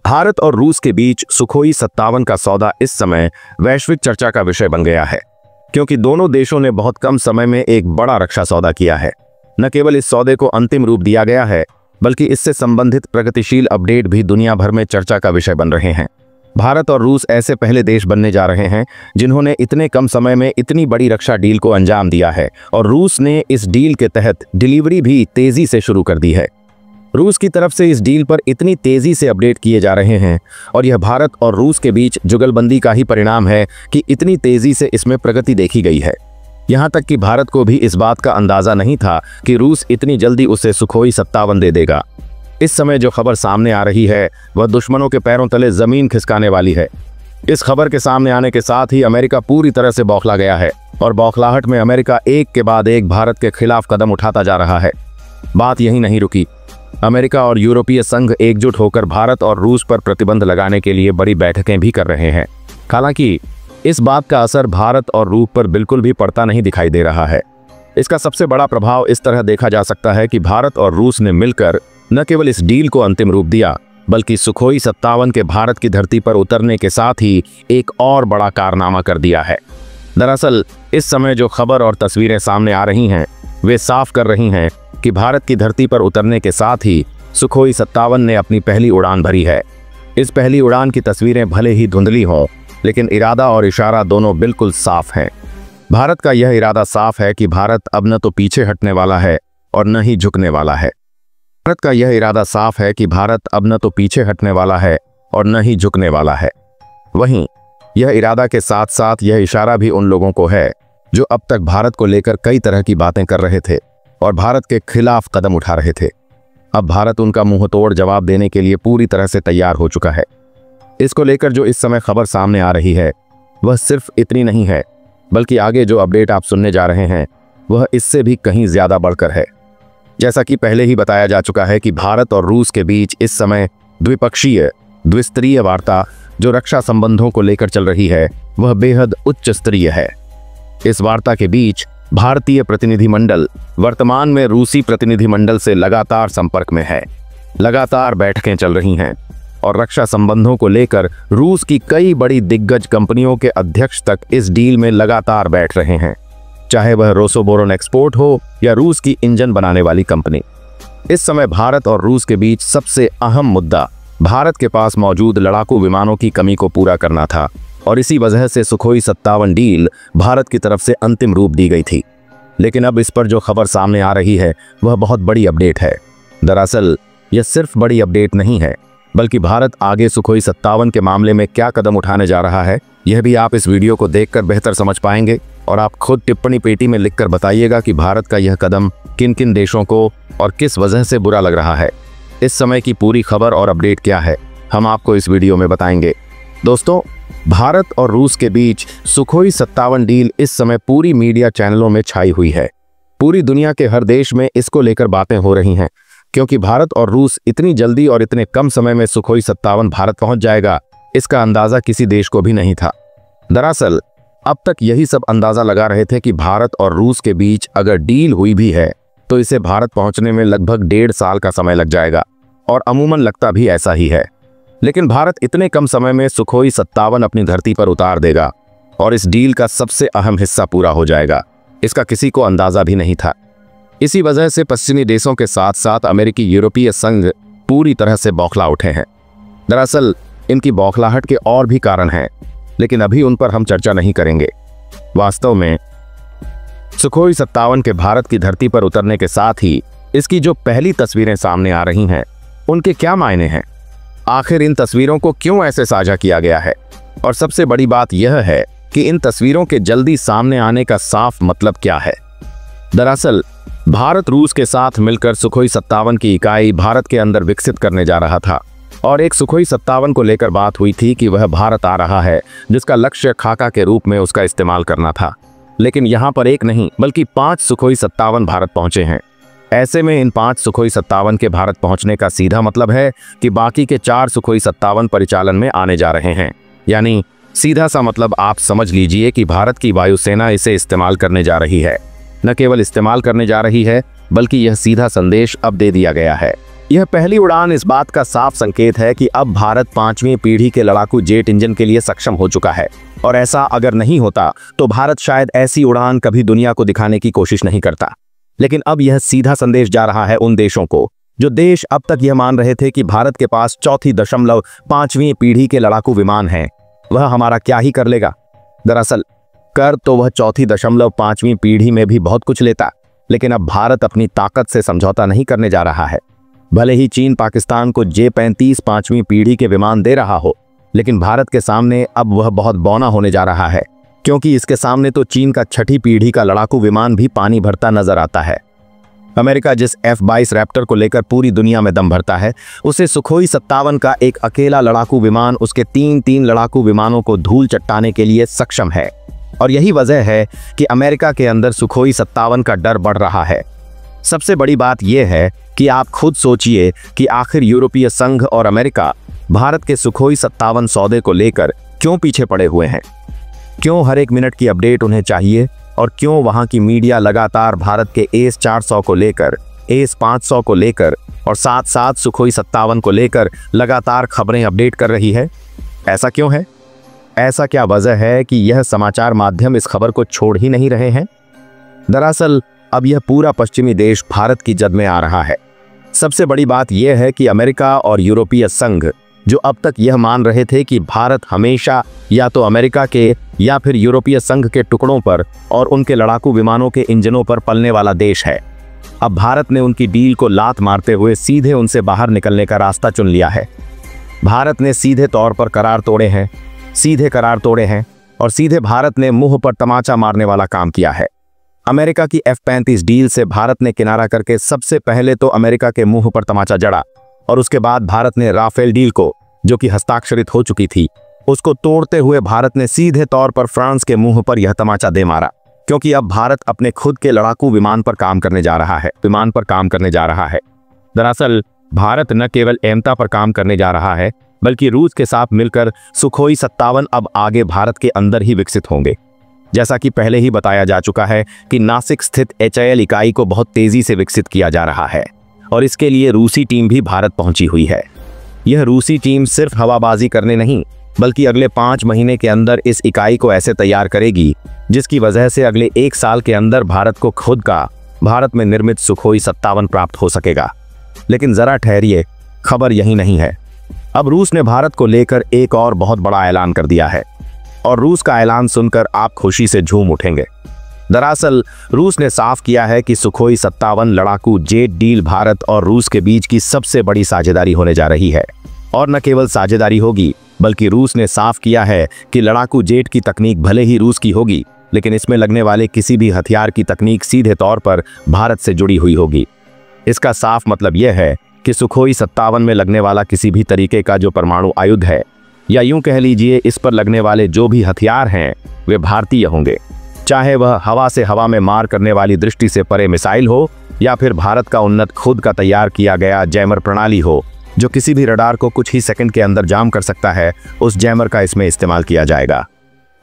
भारत और रूस के बीच सुखोई 57 का सौदा इस समय वैश्विक चर्चा का विषय बन गया है, क्योंकि दोनों देशों ने बहुत कम समय में एक बड़ा रक्षा सौदा किया है। न केवल इस सौदे को अंतिम रूप दिया गया है, बल्कि इससे संबंधित प्रगतिशील अपडेट भी दुनिया भर में चर्चा का विषय बन रहे हैं। भारत और रूस ऐसे पहले देश बनने जा रहे हैं जिन्होंने इतने कम समय में इतनी बड़ी रक्षा डील को अंजाम दिया है, और रूस ने इस डील के तहत डिलीवरी भी तेजी से शुरू कर दी है। रूस की तरफ से इस डील पर इतनी तेजी से अपडेट किए जा रहे हैं, और यह भारत और रूस के बीच जुगलबंदी का ही परिणाम है कि इतनी तेजी से इसमें प्रगति देखी गई है। यहाँ तक कि भारत को भी इस बात का अंदाजा नहीं था कि रूस इतनी जल्दी उसे सुखोई 57 दे देगा। इस समय जो खबर सामने आ रही है वह दुश्मनों के पैरों तले जमीन खिसकाने वाली है। इस खबर के सामने आने के साथ ही अमेरिका पूरी तरह से बौखला गया है, और बौखलाहट में अमेरिका एक के बाद एक भारत के खिलाफ कदम उठाता जा रहा है। बात यही नहीं रुकी। अमेरिका और यूरोपीय संघ एकजुट होकर भारत और रूस पर प्रतिबंध लगाने के लिए बड़ी बैठकें भी कर रहे हैं। हालांकि इस बात का असर भारत और रूस पर बिल्कुल भी पड़ता नहीं दिखाई दे रहा है। इसका सबसे बड़ा प्रभाव इस तरह देखा जा सकता है कि भारत और रूस ने मिलकर न केवल इस डील को अंतिम रूप दिया, बल्कि सुखोई 57 के भारत की धरती पर उतरने के साथ ही एक और बड़ा कारनामा कर दिया है। दरअसल इस समय जो खबर और तस्वीरें सामने आ रही हैं वे साफ कर रही हैं कि भारत की धरती पर उतरने के साथ ही सुखोई 57 ने अपनी पहली उड़ान भरी है। इस पहली उड़ान की तस्वीरें भले ही धुंधली हों, लेकिन इरादा और इशारा दोनों बिल्कुल साफ हैं। भारत का यह इरादा साफ है कि भारत अब न तो पीछे हटने वाला है और न ही झुकने वाला है। भारत का यह इरादा साफ है कि भारत अब न तो पीछे हटने वाला है और न ही झुकने वाला है। वहीं यह इरादा के साथ साथ यह इशारा भी उन लोगों को है जो अब तक भारत को लेकर कई तरह की बातें कर रहे थे और भारत के खिलाफ कदम उठा रहे थे। अब भारत उनका मुंह तोड़ जवाब देने के लिए पूरी तरह से तैयार हो चुका है। इसको लेकर जो इस समय खबर सामने आ रही है वह सिर्फ इतनी नहीं है, बल्कि आगे जो अपडेट आप सुनने जा रहे हैं वह इससे भी कहीं ज्यादा बढ़कर है। जैसा कि पहले ही बताया जा चुका है कि भारत और रूस के बीच इस समय द्विपक्षीय द्विस्तरीय वार्ता जो रक्षा संबंधों को लेकर चल रही है वह बेहद उच्च स्तरीय है। इस वार्ता के बीच भारतीय प्रतिनिधिमंडल वर्तमान में रूसी प्रतिनिधिमंडल से लगातार संपर्क में है। लगातार बैठकें चल रही हैं और रक्षा संबंधों को लेकर रूस की कई बड़ी दिग्गज कंपनियों के अध्यक्ष तक इस डील में लगातार बैठ रहे हैं, चाहे वह रोसोबोरोनेक्सपोर्ट हो या रूस की इंजन बनाने वाली कंपनी। इस समय भारत और रूस के बीच सबसे अहम मुद्दा भारत के पास मौजूद लड़ाकू विमानों की कमी को पूरा करना था, और इसी वजह से सुखोई 57 डील भारत की तरफ से अंतिम रूप दी गई थी। लेकिन अब इस पर जो खबर सामने आ रही है वह बहुत बड़ी अपडेट है। दरअसल यह सिर्फ बड़ी अपडेट नहीं है, बल्कि भारत आगे सुखोई 57 के मामले में क्या कदम उठाने जा रहा है यह भी आप इस वीडियो को देखकर बेहतर समझ पाएंगे। और आप खुद टिप्पणी पेटी में लिखकर बताइएगा कि भारत का यह कदम किन किन देशों को और किस वजह से बुरा लग रहा है। इस समय की पूरी खबर और अपडेट क्या है हम आपको इस वीडियो में बताएंगे। दोस्तों, भारत और रूस के बीच सुखोई 57 डील इस समय पूरी मीडिया चैनलों में छाई हुई है। पूरी दुनिया के हर देश में इसको लेकर बातें हो रही हैं, क्योंकि भारत और रूस इतनी जल्दी और इतने कम समय में सुखोई 57 भारत पहुंच जाएगा इसका अंदाजा किसी देश को भी नहीं था। दरअसल अब तक यही सब अंदाजा लगा रहे थे कि भारत और रूस के बीच अगर डील हुई भी है तो इसे भारत पहुंचने में लगभग 1.5 साल का समय लग जाएगा, और अमूमन लगता भी ऐसा ही है। लेकिन भारत इतने कम समय में सुखोई 57 अपनी धरती पर उतार देगा और इस डील का सबसे अहम हिस्सा पूरा हो जाएगा, इसका किसी को अंदाजा भी नहीं था। इसी वजह से पश्चिमी देशों के साथ साथ अमेरिकी यूरोपीय संघ पूरी तरह से बौखला उठे हैं। दरअसल इनकी बौखलाहट के और भी कारण हैं, लेकिन अभी उन पर हम चर्चा नहीं करेंगे। वास्तव में सुखोई 57 के भारत की धरती पर उतरने के साथ ही इसकी जो पहली तस्वीरें सामने आ रही हैं उनके क्या मायने हैं, आखिर इन तस्वीरों को क्यों ऐसे साझा किया गया है, और सबसे बड़ी बात यह है कि इन तस्वीरों के जल्दी सामने आने का साफ मतलब क्या है। दरअसल भारत रूस के साथ मिलकर सुखोई 57 की इकाई भारत के अंदर विकसित करने जा रहा था, और एक सुखोई 57 को लेकर बात हुई थी कि वह भारत आ रहा है जिसका लक्ष्य खाका के रूप में उसका इस्तेमाल करना था। लेकिन यहाँ पर एक नहीं बल्कि 5 सुखोई 57 भारत पहुंचे हैं। ऐसे में इन 5 सुखोई 57 के भारत पहुंचने का सीधा मतलब है कि बाकी के 4 सुखोई 57 परिचालन में आने जा रहे हैं। यानी सीधा सा मतलब आप समझ लीजिए कि भारत की वायुसेना इसे इस्तेमाल करने जा रही है। न केवल इस्तेमाल करने जा रही है, बल्कि यह सीधा संदेश अब दे दिया गया है यह पहली उड़ान इस बात का साफ संकेत है कि अब भारत 5वीं पीढ़ी के लड़ाकू जेट इंजन के लिए सक्षम हो चुका है, और ऐसा अगर नहीं होता तो भारत शायद ऐसी उड़ान कभी दुनिया को दिखाने की कोशिश नहीं करता। लेकिन अब यह सीधा संदेश जा रहा है उन देशों को जो देश अब तक यह मान रहे थे कि भारत के पास 4.5वीं पीढ़ी के लड़ाकू विमान हैं, वह हमारा क्या ही कर लेगा। दरअसल कर तो वह 4.5वीं पीढ़ी में भी बहुत कुछ लेता, लेकिन अब भारत अपनी ताकत से समझौता नहीं करने जा रहा है। भले ही चीन पाकिस्तान को J-35 5वीं पीढ़ी के विमान दे रहा हो, लेकिन भारत के सामने अब वह बहुत बौना होने जा रहा है, क्योंकि इसके सामने तो चीन का 6ठी पीढ़ी का लड़ाकू विमान भी पानी भरता नजर आता है। अमेरिका जिस F-22 रैप्टर को लेकर पूरी दुनिया में दम भरता है, उसे सुखोई 57 का एक अकेला लड़ाकू विमान उसके 3 लड़ाकू विमानों को धूल चट्टाने के लिए सक्षम है। और यही वजह है कि अमेरिका के अंदर सुखोई 57 का डर बढ़ रहा है। सबसे बड़ी बात यह है कि आप खुद सोचिए कि आखिर यूरोपीय संघ और अमेरिका भारत के सुखोई 57 सौदे को लेकर क्यों पीछे पड़े हुए हैं। क्यों हर एक मिनट की अपडेट उन्हें चाहिए, और क्यों वहां की मीडिया लगातार भारत के AS-400 को लेकर, AS-500 को लेकर और साथ साथ सुखोई 57 को लेकर लगातार खबरें अपडेट कर रही है। ऐसा क्यों है? ऐसा क्या वजह है कि यह समाचार माध्यम इस खबर को छोड़ ही नहीं रहे हैं? दरअसल अब यह पूरा पश्चिमी देश भारत की जद में आ रहा है। सबसे बड़ी बात यह है कि अमेरिका और यूरोपीय संघ जो अब तक यह मान रहे थे कि भारत हमेशा या तो अमेरिका के या फिर यूरोपीय संघ के टुकड़ों पर और उनके लड़ाकू विमानों के इंजनों पर पलने वाला देश है, अब भारत ने उनकी डील को लात मारते हुए सीधे उनसे बाहर निकलने का रास्ता चुन लिया है। भारत ने सीधे तौर पर करार तोड़े हैं और सीधे भारत ने मुंह पर तमाचा मारने वाला काम किया है। अमेरिका की F-35 डील से भारत ने किनारा करके सबसे पहले तो अमेरिका के मुंह पर तमाचा जड़ा, और उसके बाद भारत ने राफेल डील को, जो कि हस्ताक्षरित हो चुकी थी, उसको तोड़ते हुए भारत ने सीधे तौर पर फ्रांस के मुंह पर यह तमाचा दे मारा, क्योंकि अब भारत अपने खुद के लड़ाकू विमान पर काम करने जा रहा है। दरअसल भारत न केवल एमता पर काम करने जा रहा है, बल्कि रूस के साथ मिलकर सुखोई 57 अब आगे भारत के अंदर ही विकसित होंगे। जैसा कि पहले ही बताया जा चुका है कि नासिक स्थित HAL इकाई को बहुत तेजी से विकसित किया जा रहा है, और इसके लिए रूसी टीम भी भारत पहुंची हुई है। यह रूसी टीम सिर्फ हवाबाजी करने नहीं, बल्कि अगले 5 महीने के अंदर इस इकाई को ऐसे तैयार करेगी जिसकी वजह से अगले 1 साल के अंदर भारत को खुद का भारत में निर्मित सुखोई 57 प्राप्त हो सकेगा। लेकिन जरा ठहरिए, खबर यही नहीं है। अब रूस ने भारत को लेकर एक और बहुत बड़ा ऐलान कर दिया है, और रूस का ऐलान सुनकर आप खुशी से झूम उठेंगे। दरअसल रूस ने साफ किया है कि सुखोई 57 लड़ाकू जेट डील भारत और रूस के बीच की सबसे बड़ी साझेदारी होने जा रही है। और न केवल साझेदारी होगी, बल्कि रूस ने साफ किया है कि लड़ाकू जेट की तकनीक भले ही रूस की होगी, लेकिन इसमें लगने वाले किसी भी हथियार की तकनीक सीधे तौर पर भारत से जुड़ी हुई होगी। इसका साफ मतलब यह है कि सुखोई 57 में लगने वाला किसी भी तरीके का जो परमाणु आयुध है, या यूं कह लीजिए इस पर लगने वाले जो भी हथियार हैं, वे भारतीय होंगे। चाहे वह हवा से हवा में मार करने वाली दृष्टि से परे मिसाइल हो, या फिर भारत का उन्नत खुद का तैयार किया गया जैमर प्रणाली हो, जो किसी भी रडार को कुछ ही सेकंड के अंदर जाम कर सकता है, उस जैमर का इसमें इस्तेमाल किया जाएगा।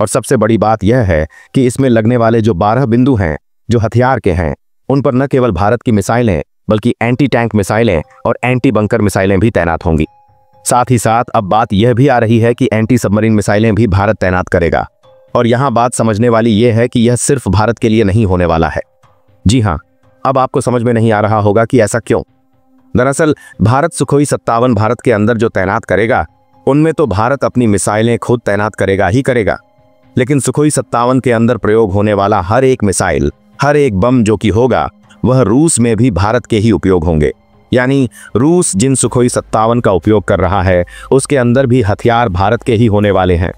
और सबसे बड़ी बात यह है कि इसमें लगने वाले जो 12 बिंदु हैं जो हथियार के हैं, उन पर न केवल भारत की मिसाइलें, बल्कि एंटी टैंक मिसाइलें और एंटी बंकर मिसाइलें भी तैनात होंगी। साथ ही साथ अब बात यह भी आ रही है कि एंटी सबमरीन मिसाइलें भी भारत तैनात करेगा। और यहाँ बात समझने वाली यह है कि यह सिर्फ भारत के लिए नहीं होने वाला है। जी हाँ, अब आपको समझ में नहीं आ रहा होगा कि ऐसा क्यों। दरअसल भारत सुखोई 57 भारत के अंदर जो तैनात करेगा, उनमें तो भारत अपनी मिसाइलें खुद तैनात करेगा ही करेगा, लेकिन सुखोई 57 के अंदर प्रयोग होने वाला हर एक मिसाइल, हर एक बम जो कि होगा, वह रूस में भी भारत के ही उपयोग होंगे। यानी रूस जिन सुखोई 57 का उपयोग कर रहा है, उसके अंदर भी हथियार भारत के ही होने वाले हैं।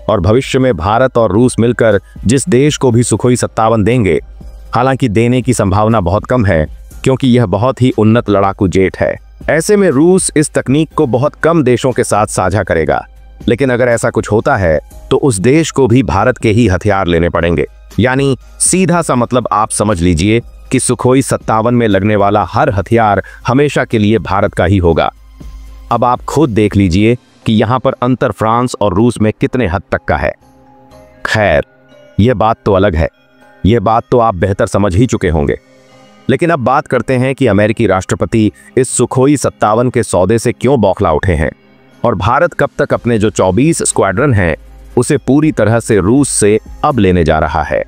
और भविष्य में भारत और रूस मिलकर जिस देश को भी सुखोई 57 देंगे, हालांकि देने की संभावना बहुत कम है, क्योंकि यह बहुत ही उन्नत लड़ाकू जेट है। ऐसे में रूस इस तकनीक को बहुत कम देशों के साथ साझा करेगा। लेकिन अगर ऐसा कुछ होता है तो उस देश को भी भारत के ही हथियार लेने पड़ेंगे। यानी सीधा सा मतलब आप समझ लीजिए कि सुखोई 57 में लगने वाला हर हथियार हमेशा के लिए भारत का ही होगा। अब आप खुद देख लीजिए कि यहाँ पर अंतर फ्रांस और रूस में कितने हद तक का है। खैर, यह बात तो अलग है, यह बात तो आप बेहतर समझ ही चुके होंगे। लेकिन अब बात करते हैं कि अमेरिकी राष्ट्रपति इस सुखोई 57 के सौदे से क्यों बौखला उठे हैं और भारत कब तक अपने जो 24 स्क्वाड्रन हैं उसे पूरी तरह से रूस से अब लेने जा रहा है।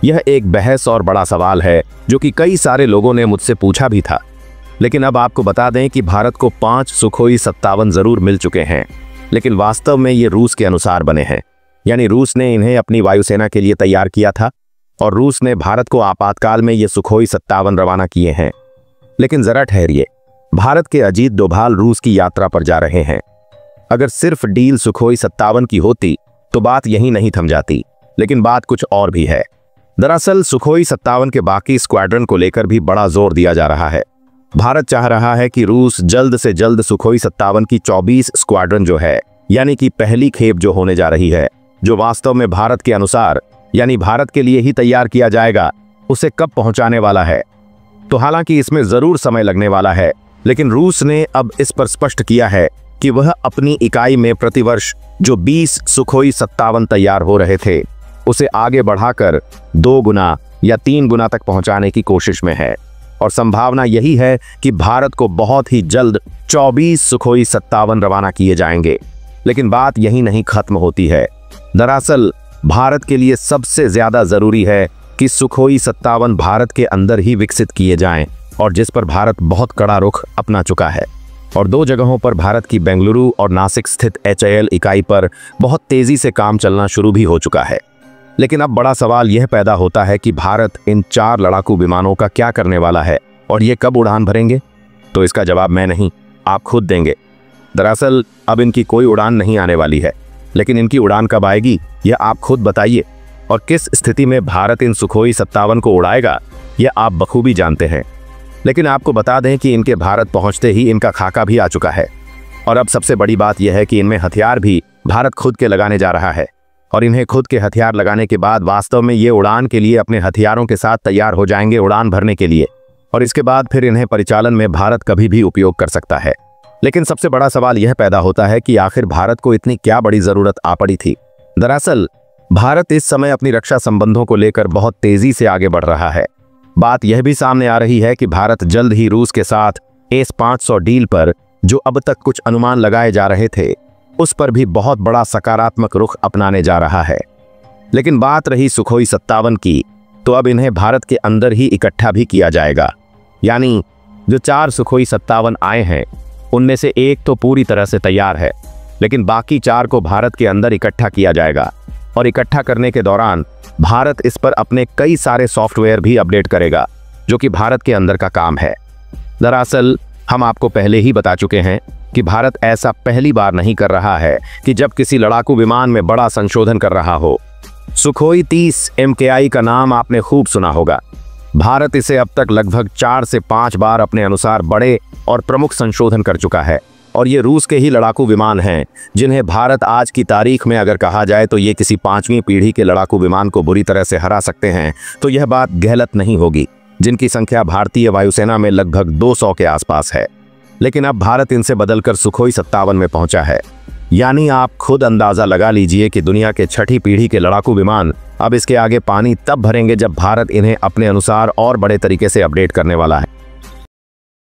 यह एक बहस और बड़ा सवाल है जो कि कई सारे लोगों ने मुझसे पूछा भी था। लेकिन अब आपको बता दें कि भारत को 5 सुखोई 57 जरूर मिल चुके हैं, लेकिन वास्तव में ये रूस के अनुसार बने हैं, यानी रूस ने इन्हें अपनी वायुसेना के लिए तैयार किया था और रूस ने भारत को आपातकाल में ये सुखोई 57 रवाना किए हैं। लेकिन जरा ठहरिए, भारत के अजीत डोभाल रूस की यात्रा पर जा रहे हैं। अगर सिर्फ डील सुखोई 57 की होती तो बात यहीं नहीं थम जाती, लेकिन बात कुछ और भी है। दरअसल सुखोई 57 के बाकी स्क्वाड्रन को लेकर भी बड़ा जोर दिया जा रहा है। भारत चाह रहा है कि रूस जल्द से जल्द सुखोई 57 की 24 स्क्वाड्रन जो है, यानी कि पहली खेप जो होने जा रही है, जो वास्तव में भारत के अनुसार यानी भारत के लिए ही तैयार किया जाएगा, उसे कब पहुंचाने वाला है। तो हालांकि इसमें जरूर समय लगने वाला है, लेकिन रूस ने अब इस पर स्पष्ट किया है कि वह अपनी इकाई में प्रतिवर्ष जो 20 सुखोई 57 तैयार हो रहे थे उसे आगे बढ़ाकर 2 गुना या 3 गुना तक पहुंचाने की कोशिश में है। और संभावना यही है कि भारत को बहुत ही जल्द 24 सुखोई 57 रवाना किए जाएंगे। लेकिन बात यही नहीं खत्म होती है। दरअसल भारत के लिए सबसे ज्यादा जरूरी है कि सुखोई 57 भारत के अंदर ही विकसित किए जाएं, और जिस पर भारत बहुत कड़ा रुख अपना चुका है। और 2 जगहों पर भारत की बेंगलुरु और नासिक स्थित HAL इकाई पर बहुत तेजी से काम चलना शुरू भी हो चुका है। लेकिन अब बड़ा सवाल यह पैदा होता है कि भारत इन 4 लड़ाकू विमानों का क्या करने वाला है और ये कब उड़ान भरेंगे। तो इसका जवाब मैं नहीं, आप खुद देंगे। दरअसल अब इनकी कोई उड़ान नहीं आने वाली है, लेकिन इनकी उड़ान कब आएगी यह आप खुद बताइए। और किस स्थिति में भारत इन सुखोई 57 को उड़ाएगा यह आप बखूबी जानते हैं। लेकिन आपको बता दें कि इनके भारत पहुंचते ही इनका खाका भी आ चुका है। और अब सबसे बड़ी बात यह है कि इनमें हथियार भी भारत खुद के लगाने जा रहा है। और इन्हें खुद के हथियार लगाने के बाद वास्तव में ये उड़ान के लिए अपने हथियारों के साथ तैयार हो जाएंगे उड़ान भरने के लिए। और इसके बाद फिर इन्हें परिचालन में भारत कभी भी उपयोग कर सकता है। लेकिन सबसे बड़ा सवाल यह पैदा होता है कि आखिर भारत को इतनी क्या बड़ी जरूरत आ पड़ी थी। दरअसल भारत इस समय अपनी रक्षा संबंधों को लेकर बहुत तेजी से आगे बढ़ रहा है। बात यह भी सामने आ रही है कि भारत जल्द ही रूस के साथ S-500 डील पर जो अब तक कुछ अनुमान लगाए जा रहे थे उस पर भी बहुत बड़ा सकारात्मक रुख अपनाने जा रहा है। लेकिन बात रही सुखोई 57 की, तो अब इन्हें भारत के अंदर ही इकट्ठा भी किया जाएगा। यानी जो 4 सुखोई 57 आए हैं उनमें से एक तो पूरी तरह से तैयार है, लेकिन बाकी 4 को भारत के अंदर इकट्ठा किया जाएगा। और इकट्ठा करने के दौरान भारत इस पर अपने कई सारे सॉफ्टवेयर भी अपडेट करेगा, जो कि भारत के अंदर का काम है। दरअसल हम आपको पहले ही बता चुके हैं कि भारत ऐसा पहली बार नहीं कर रहा है कि जब किसी लड़ाकू विमान में बड़ा संशोधन कर रहा हो। सुखोई 30 MKI का नाम आपने खूब सुना होगा। भारत इसे अब तक लगभग 4 से 5 बार अपने अनुसार बड़े और प्रमुख संशोधन कर चुका है। और ये रूस के ही लड़ाकू विमान हैं जिन्हें भारत आज की तारीख में अगर कहा जाए तो ये किसी 5वीं पीढ़ी के लड़ाकू विमान को बुरी तरह से हरा सकते हैं, तो यह बात गलत नहीं होगी, जिनकी संख्या भारतीय वायुसेना में लगभग 200 के आसपास है। लेकिन अब भारत इनसे बदलकर सुखोई 57 में पहुंचा है। यानी आप खुद अंदाजा लगा लीजिए कि दुनिया के 6ठी पीढ़ी के लड़ाकू विमान अब इसके आगे पानी तब भरेंगे जब भारत इन्हें अपने अनुसार और बड़े तरीके से अपडेट करने वाला है।